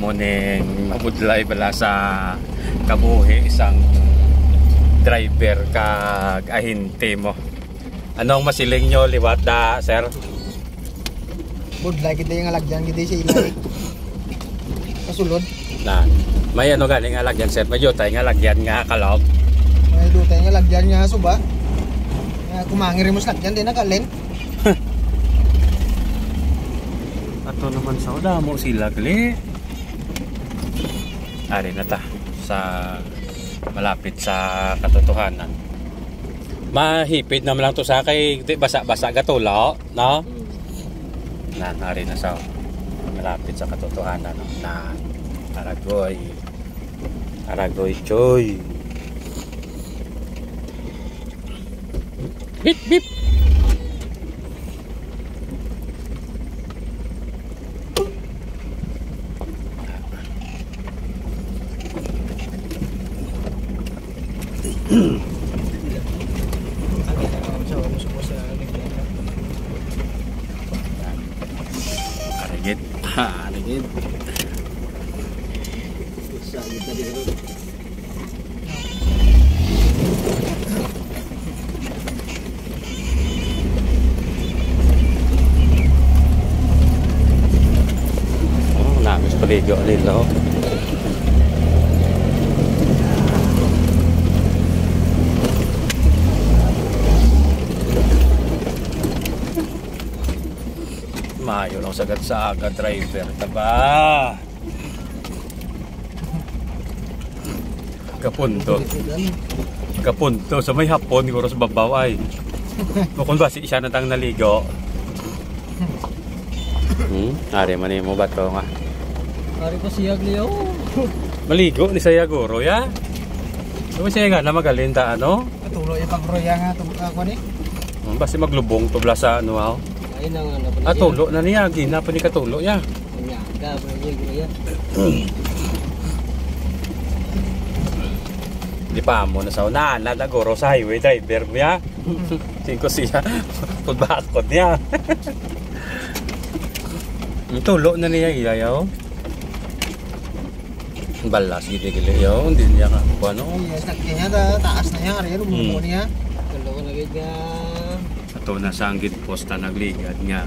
mo ning mabudlay bala sa kabuhi isang driver kag ahinte mo. Anong masiling nyo liwat da, sir? Budlay kita yung alagyan kita sa ilay. Kasulod. Na, may ano galing alagyan, sir? May jutay nga alagyan nga kalog. May jutay nga alagyan nga suba. Kumangir mo sa lagyan din nakalin. Ato naman sa uda mo sila gali. Ari na ta sa malapit sa katotohanan. Mahipid naman lang to sa kay basa-basa gatulo, no? Na ari na sa malapit sa katotohanan, no? Na Aragoy choy. Bip bip. Arigit. Arigit. Oh, nabis paligo nila. Mayo lang sagad sa aga driver taba. Kapunto sa may hapon siguro sa babaw ay. Kung basi siya natang naligo. Ari man mo ba to nga? Ari pa siyag niyo. Maligo ni saya guro ya. Kung siya nga na magalinta ano? Katuloy pag roya nga ako ni. Basi maglubong to bla sa ano ha. Ay nang ano pa niya. Tulo na niya, gina pa ni katulo ya. Nyaga pa niya guro. Di pa mo na sa unahan na guro sa highway driver mo ya. Singko siya. Tudbakot niya. Tulo na niya ilayaw. Balas gili-gili yaw, hindi niya ka ano. Yes, nakikita niya taas na niya, ari rumumo niya. Tulo na gid nga. Ato na sa anggit posta nagligad nga